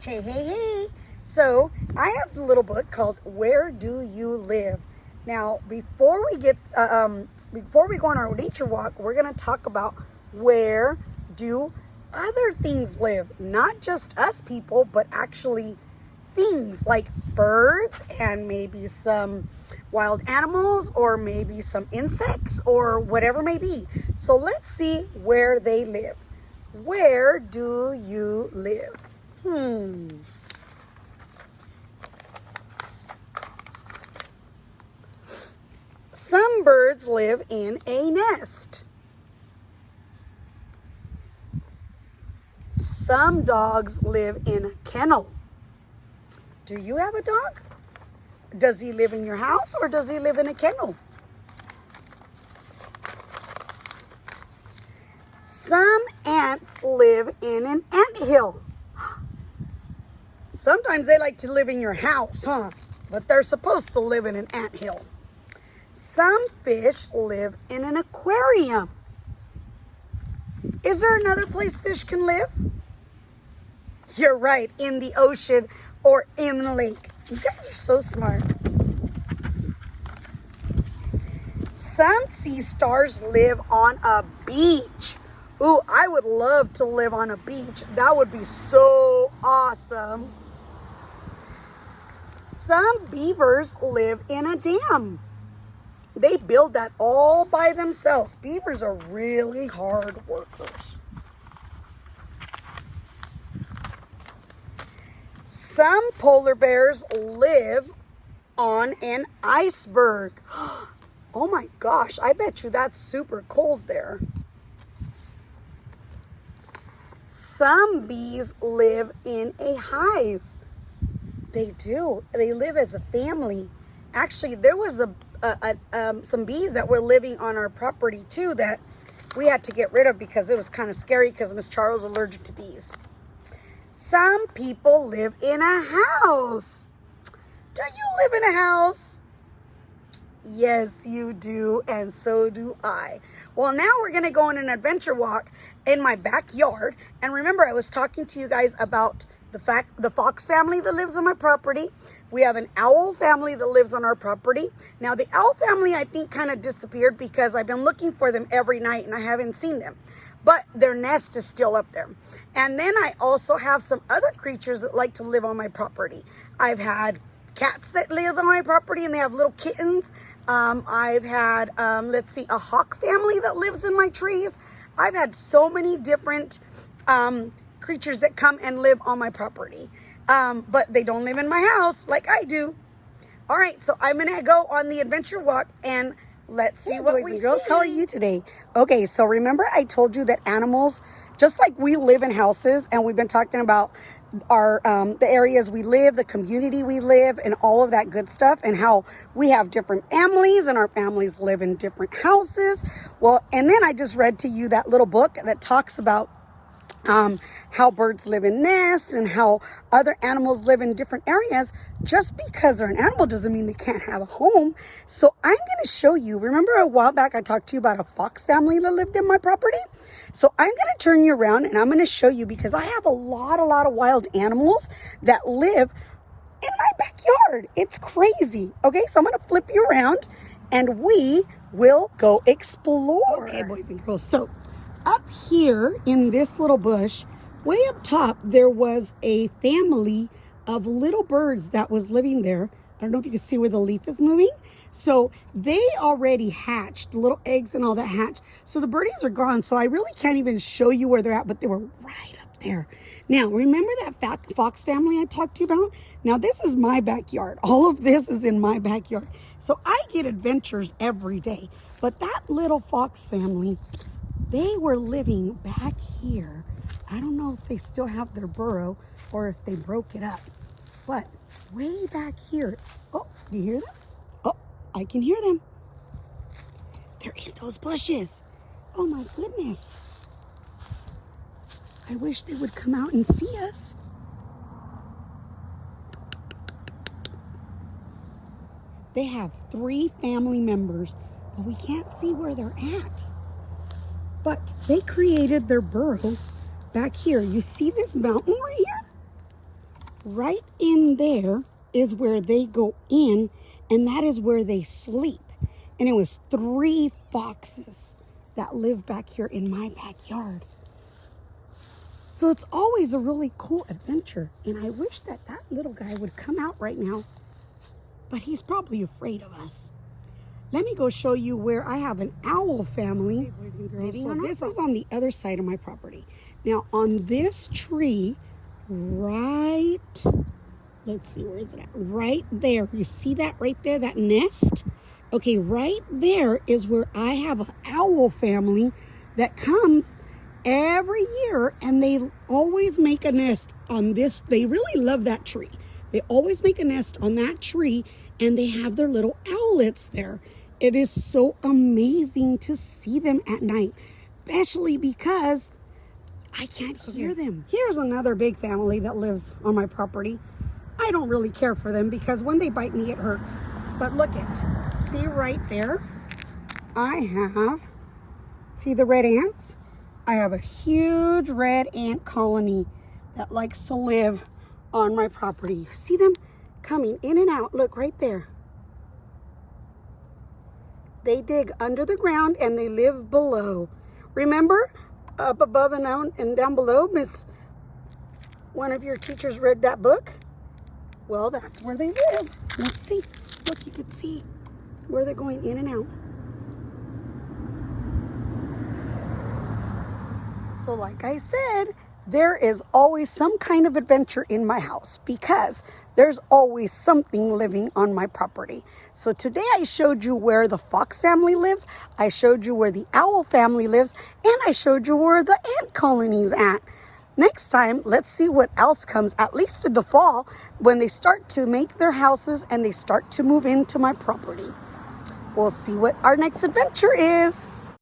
Hey, hey, hey. So I have a little book called Where Do You Live? Now, before we go on our nature walk, we're going to talk about where do other things live? Not just us people, but actually things like birds and maybe some wild animals or maybe some insects or whatever may be. So let's see where they live. Where do you live? Some birds live in a nest. Some dogs live in a kennel. Do you have a dog? Does he live in your house or does he live in a kennel? Some ants live in an anthill. Sometimes they like to live in your house, huh? But they're supposed to live in an anthill. Some fish live in an aquarium. Is there another place fish can live? You're right, in the ocean or in the lake. You guys are so smart. Some sea stars live on a beach. Ooh, I would love to live on a beach. That would be so awesome. Some beavers live in a dam. They build that all by themselves. Beavers are really hard workers. Some polar bears live on an iceberg. Oh my gosh, I bet you that's super cold there. Some bees live in a hive. They do. They live as a family. Actually, there was some bees that were living on our property too that we had to get rid of because it was kind of scary because Miss Charles is allergic to bees. Some people live in a house. Do you live in a house? Yes, you do, and so do I. Well, now we're going to go on an adventure walk in my backyard. And remember, I was talking to you guys about the fox family that lives on my property. We have an owl family that lives on our property. Now, the owl family, I think, kind of disappeared because I've been looking for them every night and I haven't seen them. But their nest is still up there. And then I also have some other creatures that like to live on my property. I've had cats that live on my property and they have little kittens. I've had, a hawk family that lives in my trees. I've had so many different creatures that come and live on my property. But they don't live in my house like I do. All right, so I'm going to go on the adventure walk and let's see what we see. Girls, how are you today? Okay, so remember I told you that animals, just like we live in houses, and we've been talking about our the areas we live, the community we live, and all of that good stuff, and how we have different families and our families live in different houses. Well, and then I just read to you that little book that talks about how birds live in nests and how other animals live in different areas. Just because they're an animal doesn't mean they can't have a home. So I'm going to show you. Remember a while back I talked to you about a fox family that lived in my property? So I'm going to turn you around and I'm going to show you because I have a lot of wild animals that live in my backyard. It's crazy. Okay, so I'm going to flip you around and we will go explore. Okay, boys and girls. So up here in this little bush, way up top, there was a family of little birds that was living there. I don't know if you can see where the leaf is moving. So they already hatched, little eggs and all that hatched. So the birdies are gone. So I really can't even show you where they're at, but they were right up there. Now, remember that fox family I talked to you about? Now, this is my backyard. All of this is in my backyard. So I get adventures every day. But that little fox family, they were living back here. I don't know if they still have their burrow or if they broke it up. But way back here. Oh, do you hear them? Oh, I can hear them. They're in those bushes. Oh my goodness. I wish they would come out and see us. They have 3 family members, but we can't see where they're at. But they created their burrow back here. You see this mountain right here? right in there is where they go in, and that is where they sleep. And it was 3 foxes that live back here in my backyard. So it's always a really cool adventure. And I wish that that little guy would come out right now, but he's probably afraid of us. Let me go show you where I have an owl family. Hey, boys and girls. So this is on the other side of my property. Now on this tree, right, let's see, where is it at? Right there. You see that right there, that nest? Okay, right there is where I have an owl family that comes every year, and they always make a nest on this. They really love that tree. They always make a nest on that tree, and they have their little owlets there. It is so amazing to see them at night, especially because I can't hear them. Here's another big family that lives on my property. I don't really care for them because when they bite me, it hurts. But look it, see right there, see the red ants? I have a huge red ant colony that likes to live on my property. You see them coming in and out, look right there. They dig under the ground and they live below. Remember, up above and down below, one of your teachers read that book? Well, that's where they live. Let's see. Look, you can see where they're going in and out. So like I said, there is always some kind of adventure in my house because there's always something living on my property. So today I showed you where the fox family lives, I showed you where the owl family lives, and I showed you where the ant colony's at. Next time, let's see what else comes, at least in the fall, when they start to make their houses and they start to move into my property. We'll see what our next adventure is.